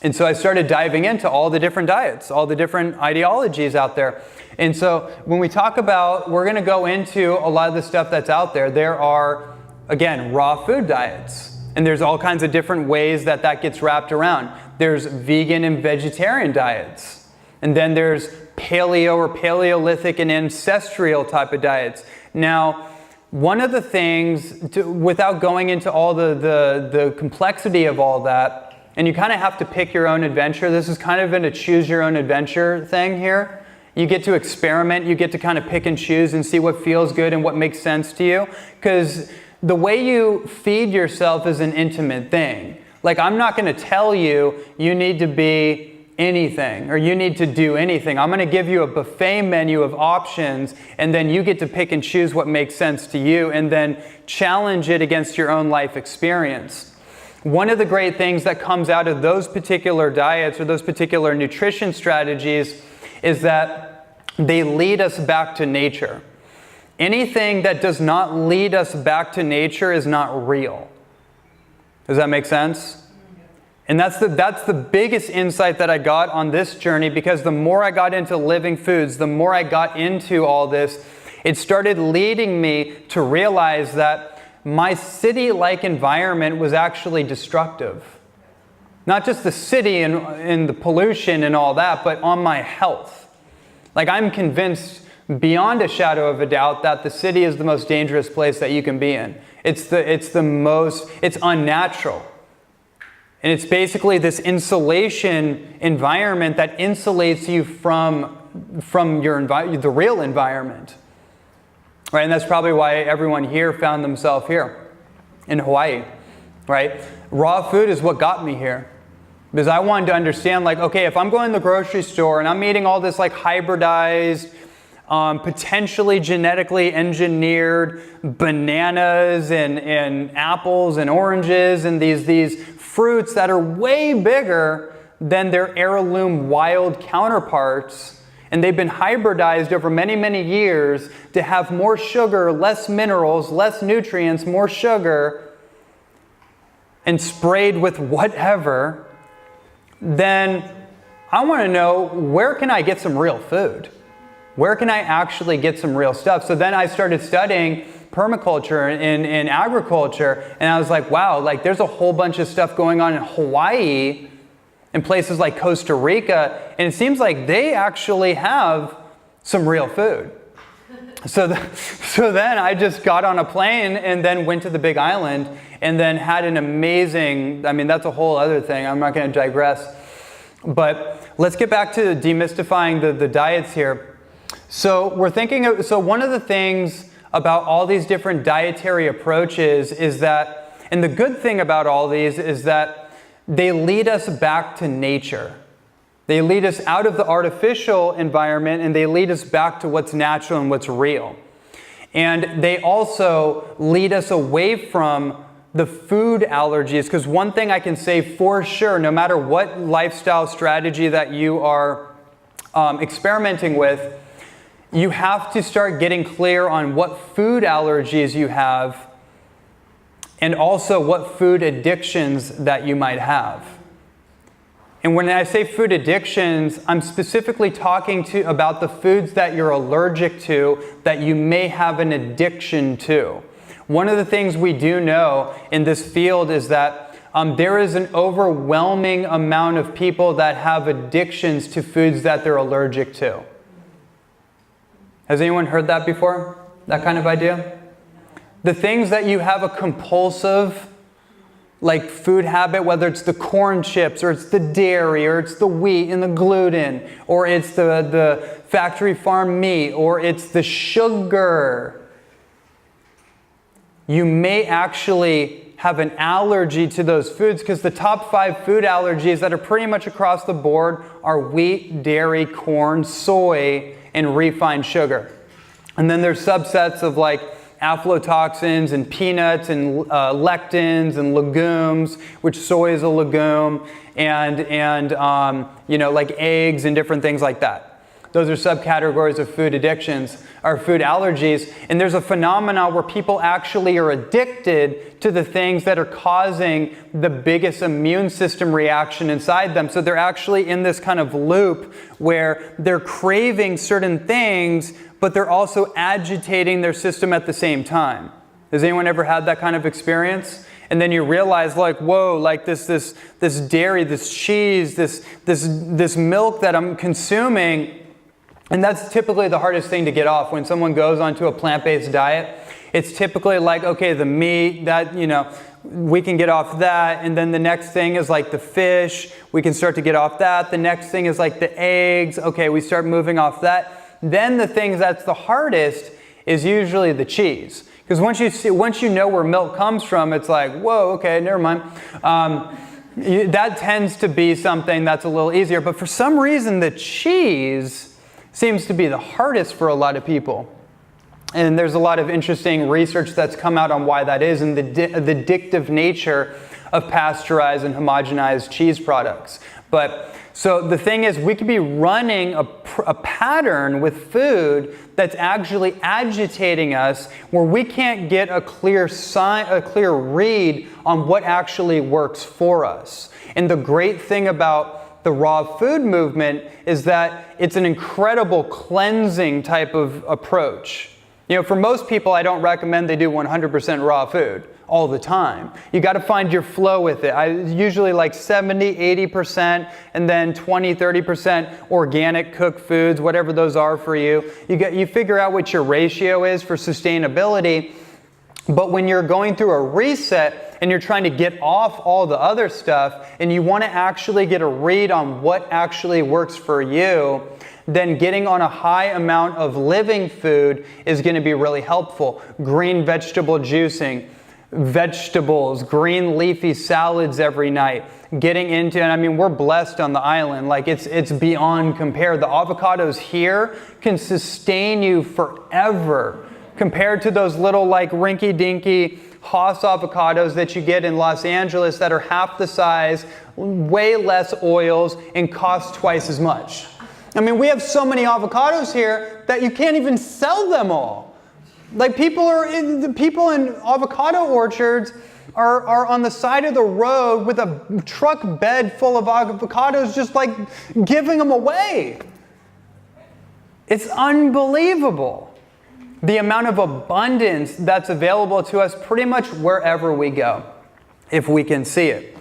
And so I started diving into all the different diets, all the different ideologies out there. And so when we talk about, we're going to go into a lot of the stuff that's out there. There are, again, raw food diets. And there's all kinds of different ways that that gets wrapped around. There's vegan and vegetarian diets. And then there's paleo or Paleolithic and ancestral type of diets. Now, one of the things, without going into all the complexity of all that, and you kind of have to pick your own adventure. This is kind of a choose your own adventure thing here. You get to experiment. You get to kind of pick and choose and see what feels good and what makes sense to you. Because the way you feed yourself is an intimate thing. Like, I'm not going to tell you, you need to be anything or you need to do anything. I'm going to give you a buffet menu of options, and then you get to pick and choose what makes sense to you and then challenge it against your own life experience. One of the great things that comes out of those particular diets or those particular nutrition strategies is that they lead us back to nature. Anything that does not lead us back to nature is not real. Does that make sense? And that's the biggest insight that I got on this journey, because the more I got into living foods, the more I got into all this, it started leading me to realize that my city-like environment was actually destructive. Not just the city and the pollution and all that, but on my health. Like, I'm convinced beyond a shadow of a doubt that the city is the most dangerous place that you can be in. It's unnatural. And it's basically this insulation environment that insulates you from the real environment. Right? And that's probably why everyone here found themselves here in Hawaii. Right? Raw food is what got me here. Because I wanted to understand, like, okay, if I'm going to the grocery store and I'm eating all this like hybridized, potentially genetically engineered bananas and apples and oranges and these fruits that are way bigger than their heirloom wild counterparts, and they've been hybridized over many, many years to have more sugar, less minerals, less nutrients, more sugar, and sprayed with whatever, then I want to know, where can I get some real food? Where can I actually get some real stuff? So then I started studying permaculture and agriculture, and I was like, wow, like there's a whole bunch of stuff going on in Hawaii and places like Costa Rica, and it seems like they actually have some real food. So then I just got on a plane and then went to the Big Island and then had an amazing, I mean, that's a whole other thing. I'm not going to digress. But let's get back to demystifying the diets here. So one of the things about all these different dietary approaches is that, and the good thing about all these is that they lead us back to nature. They lead us out of the artificial environment and they lead us back to what's natural and what's real. And they also lead us away from the food allergies, because one thing I can say for sure, no matter what lifestyle strategy that you are experimenting with, you have to start getting clear on what food allergies you have and also what food addictions that you might have. And when I say food addictions, I'm specifically talking about the foods that you're allergic to, that you may have an addiction to. One of the things we do know in this field is that there is an overwhelming amount of people that have addictions to foods that they're allergic to. Has anyone heard that before? That kind of idea? The things that you have a compulsive, like food habit, whether it's the corn chips or it's the dairy or it's the wheat and the gluten or it's the factory farm meat or it's the sugar, you may actually have an allergy to those foods, because the top 5 food allergies that are pretty much across the board are wheat, dairy, corn, soy, and refined sugar. And then there's subsets of like aflatoxins and peanuts and lectins and legumes, which soy is a legume, and like eggs and different things like that. Those are subcategories of food addictions or food allergies. And there's a phenomenon where people actually are addicted to the things that are causing the biggest immune system reaction inside them. So they're actually in this kind of loop where they're craving certain things, but they're also agitating their system at the same time. Has anyone ever had that kind of experience? And then you realize, like, whoa, like this dairy, this cheese, this milk that I'm consuming. And that's typically the hardest thing to get off. When someone goes onto a plant-based diet, it's typically like, okay, the meat, that, you know, we can get off that. And then the next thing is like the fish. We can start to get off that. The next thing is like the eggs. Okay, we start moving off that. Then the thing that's the hardest is usually the cheese. Because once you know where milk comes from, it's like, whoa, okay, never mind. That tends to be something that's a little easier. But for some reason, the cheese seems to be the hardest for a lot of people. And there's a lot of interesting research that's come out on why that is and the addictive nature of pasteurized and homogenized cheese products. But so the thing is, we could be running a pattern with food that's actually agitating us, where we can't get a clear read on what actually works for us. And the great thing about the raw food movement is that it's an incredible cleansing type of approach. You know, for most people, I don't recommend they do 100% raw food all the time. You got to find your flow with it. I usually like 70, 80%, and then 20, 30% organic cooked foods, whatever those are for you. You figure out what your ratio is for sustainability. But when you're going through a reset and you're trying to get off all the other stuff and you want to actually get a read on what actually works for you, then getting on a high amount of living food is going to be really helpful. Green vegetable juicing, vegetables, green leafy salads every night. Getting into, and I mean, we're blessed on the island. Like it's beyond compare. The avocados here can sustain you forever compared to those little like rinky-dinky Haas avocados that you get in Los Angeles that are half the size, way less oils, and cost twice as much. I mean, we have so many avocados here that you can't even sell them all. Like people in avocado orchards are on the side of the road with a truck bed full of avocados, just like giving them away. It's unbelievable. The amount of abundance that's available to us pretty much wherever we go, if we can see it.